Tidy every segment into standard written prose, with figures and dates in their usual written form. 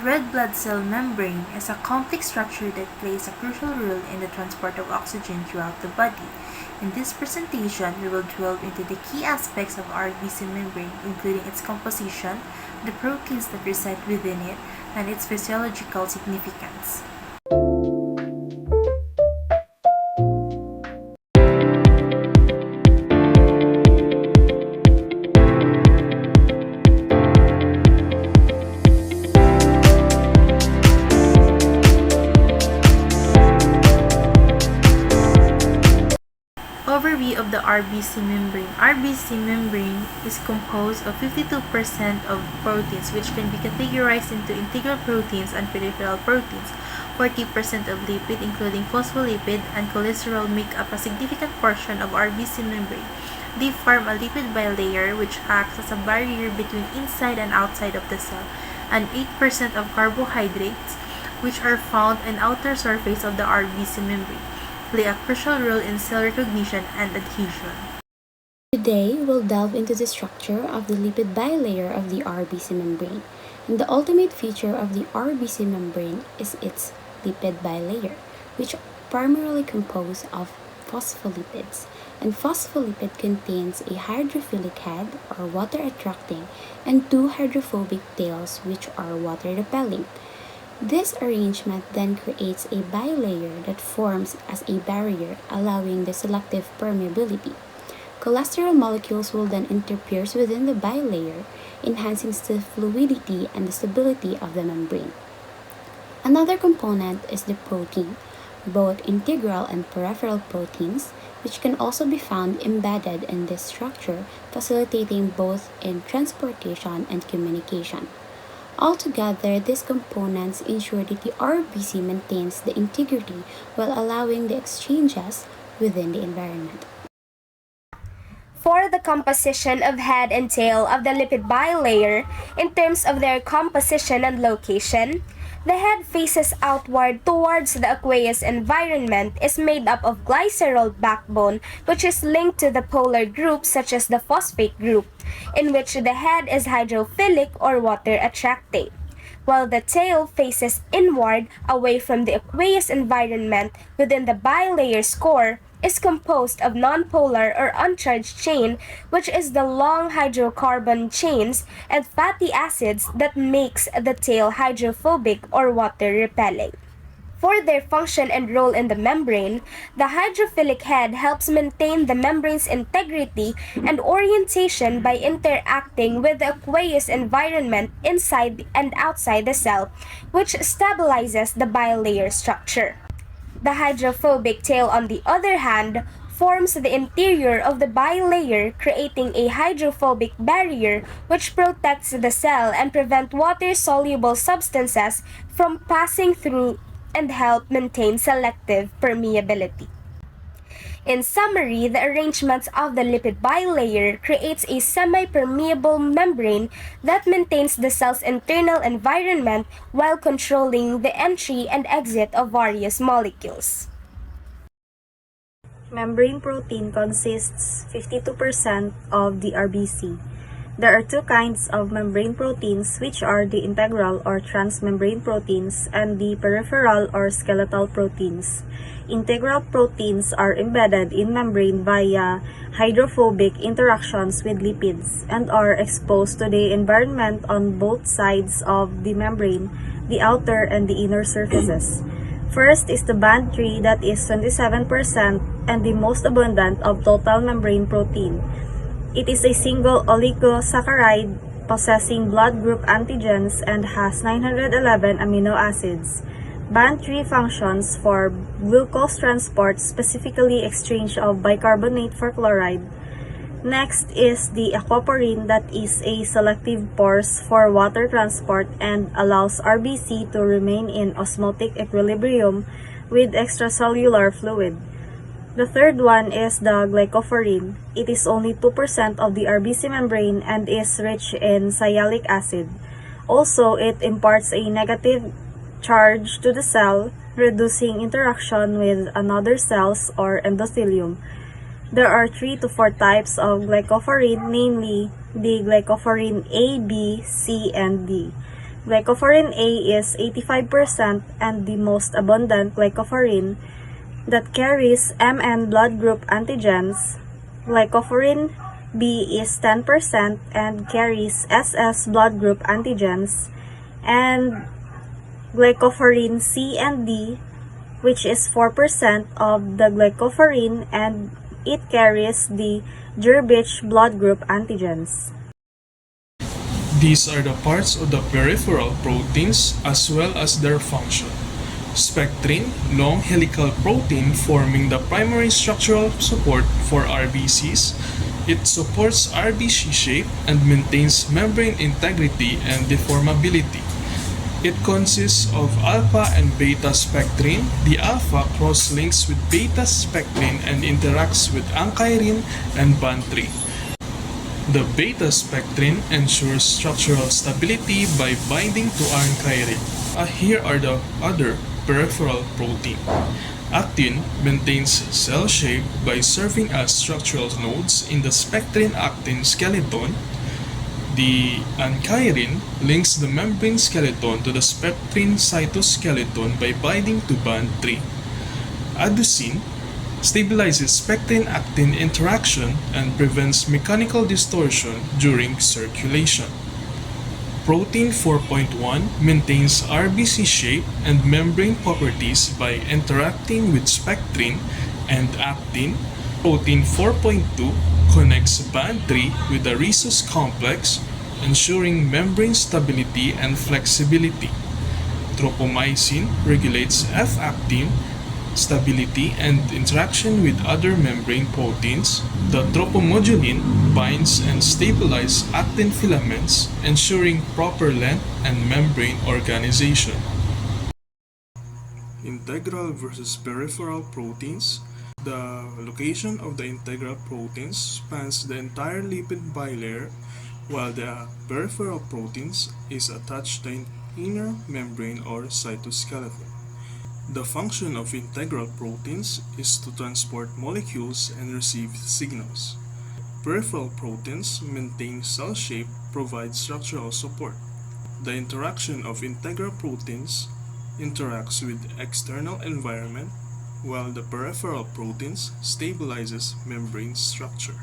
Red blood cell membrane is a complex structure that plays a crucial role in the transport of oxygen throughout the body. In this presentation, we will delve into the key aspects of RBC membrane, including its composition, the proteins that reside within it, and its physiological significance. Overview of the RBC membrane. RBC membrane is composed of 52% of proteins, which can be categorized into integral proteins and peripheral proteins. 40% of lipid, including phospholipid and cholesterol, make up a significant portion of RBC membrane. They form a lipid bilayer which acts as a barrier between inside and outside of the cell, and 8% of carbohydrates, which are found in the outer surface of the RBC membrane, play a crucial role in cell recognition and adhesion. Today, we'll delve into the structure of the lipid bilayer of the RBC membrane. And the ultimate feature of the RBC membrane is its lipid bilayer, which primarily composed of phospholipids. And phospholipid contains a hydrophilic head, or water-attracting, and two hydrophobic tails, which are water-repelling. This arrangement then creates a bilayer that forms as a barrier, allowing the selective permeability. Cholesterol molecules will then interpierce within the bilayer, enhancing the fluidity and the stability of the membrane. Another component is the protein, both integral and peripheral proteins, which can also be found embedded in this structure, facilitating both in transportation and communication. Altogether, these components ensure that the RBC maintains the integrity while allowing the exchanges within the environment. For the composition of head and tail of the lipid bilayer, in terms of their composition and location, the head faces outward towards the aqueous environment, is made up of glycerol backbone, which is linked to the polar group such as the phosphate group, in which the head is hydrophilic or water-attracting, while the tail faces inward away from the aqueous environment. Within the bilayer's core is composed of nonpolar or uncharged chain, which is the long hydrocarbon chains and fatty acids that makes the tail hydrophobic or water-repelling. For their function and role in the membrane, the hydrophilic head helps maintain the membrane's integrity and orientation by interacting with the aqueous environment inside and outside the cell, which stabilizes the bilayer structure. The hydrophobic tail, on the other hand, forms the interior of the bilayer, creating a hydrophobic barrier which protects the cell and prevents water-soluble substances from passing through and help maintain selective permeability. In summary, the arrangements of the lipid bilayer creates a semi-permeable membrane that maintains the cell's internal environment while controlling the entry and exit of various molecules. Membrane protein consists 52% of the RBC. There are two kinds of membrane proteins, which are the integral or transmembrane proteins and the peripheral or skeletal proteins. Integral proteins are embedded in membrane via hydrophobic interactions with lipids and are exposed to the environment on both sides of the membrane, the outer and the inner surfaces. First is the band tree, that is 27% and the most abundant of total membrane protein. It is a single oligosaccharide possessing blood group antigens and has 911 amino acids. Band 3 functions for glucose transport, specifically exchange of bicarbonate for chloride. Next is the aquaporin, that is a selective pores for water transport and allows RBC to remain in osmotic equilibrium with extracellular fluid. The third one is the glycophorin. It is only 2% of the RBC membrane and is rich in sialic acid. Also, it imparts a negative charge to the cell, reducing interaction with another cells or endothelium. There are 3 to 4 types of glycophorin, namely the glycophorin A, B, C, and D. Glycophorin A is 85% and the most abundant glycophorin that carries MN blood group antigens. Glycophorin B is 10% and carries SS blood group antigens. And glycophorin C and D, which is 4% of the glycophorin, and it carries the Durbich blood group antigens. These are the parts of the peripheral proteins as well as their function. Spectrin, long helical protein forming the primary structural support for RBCs. It supports RBC shape and maintains membrane integrity and deformability. It consists of alpha and beta spectrin. The alpha cross-links with beta spectrin and interacts with ankyrin and band 3. The beta spectrin ensures structural stability by binding to ankyrin. Here are the other peripheral protein. Actin maintains cell shape by serving as structural nodes in the spectrin-actin skeleton. The ankyrin links the membrane skeleton to the spectrin cytoskeleton by binding to band 3. Adenosine stabilizes spectrin-actin interaction and prevents mechanical distortion during circulation. Protein 4.1 maintains RBC shape and membrane properties by interacting with spectrin and actin. Protein 4.2 connects band 3 with the rhesus complex, ensuring membrane stability and flexibility. Tropomyosin regulates F-actin stability and interaction with other membrane proteins. The tropomodulin binds and stabilizes actin filaments, ensuring proper length and membrane organization. Integral versus peripheral proteins. The location of the integral proteins spans the entire lipid bilayer, while the peripheral proteins is attached to the inner membrane or cytoskeleton. The function of integral proteins is to transport molecules and receive signals. Peripheral proteins maintain cell shape, provide structural support. The interaction of integral proteins interacts with external environment, while the peripheral proteins stabilizes membrane structure.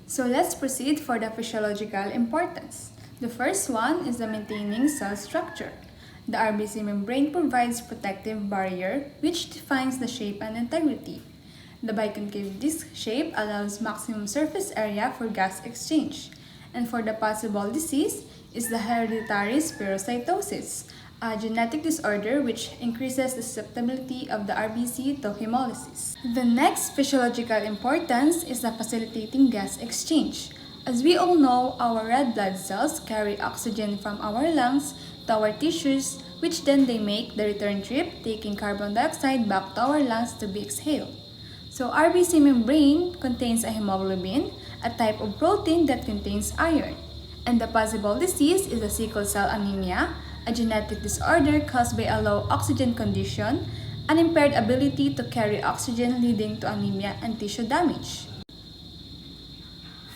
So let's proceed for the physiological importance. The first one is the maintaining cell structure. The RBC membrane provides protective barrier which defines the shape and integrity. The biconcave disc shape allows maximum surface area for gas exchange. And for the possible disease is the hereditary spherocytosis, a genetic disorder which increases the susceptibility of the RBC to hemolysis. The next physiological importance is the facilitating gas exchange. As we all know, our red blood cells carry oxygen from our lungs to our tissues, which then they make the return trip, taking carbon dioxide back to our lungs to be exhaled. So RBC membrane contains a hemoglobin, a type of protein that contains iron. And the possible disease is the sickle cell anemia, a genetic disorder caused by a low oxygen condition, an impaired ability to carry oxygen leading to anemia and tissue damage.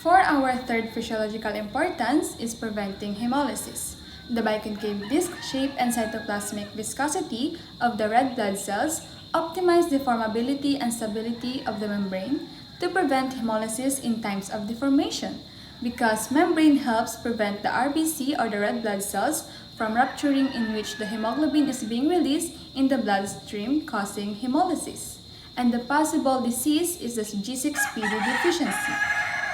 For our third physiological importance is preventing hemolysis. The biconcave disc shape and cytoplasmic viscosity of the red blood cells optimize the formability and stability of the membrane to prevent hemolysis in times of deformation, because membrane helps prevent the RBC or the red blood cells from rupturing, in which the hemoglobin is being released in the bloodstream, causing hemolysis. And the possible disease is the G6PD deficiency,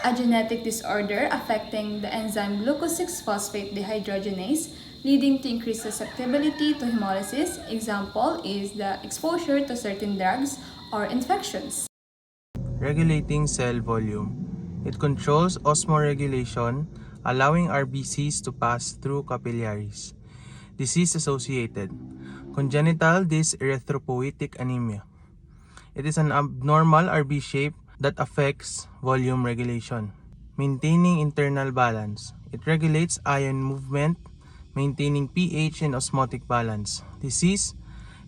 a genetic disorder affecting the enzyme glucose 6-phosphate dehydrogenase, leading to increased susceptibility to hemolysis. Example is the exposure to certain drugs or infections. Regulating cell volume. It controls osmoregulation, allowing RBCs to pass through capillaries. Disease associated. Congenital dyserythropoietic anemia. It is an abnormal RB shape that affects volume regulation. Maintaining internal balance. It regulates ion movement, maintaining pH and osmotic balance. Disease,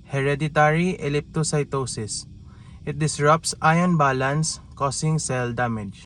hereditary elliptocytosis. It disrupts ion balance, causing cell damage.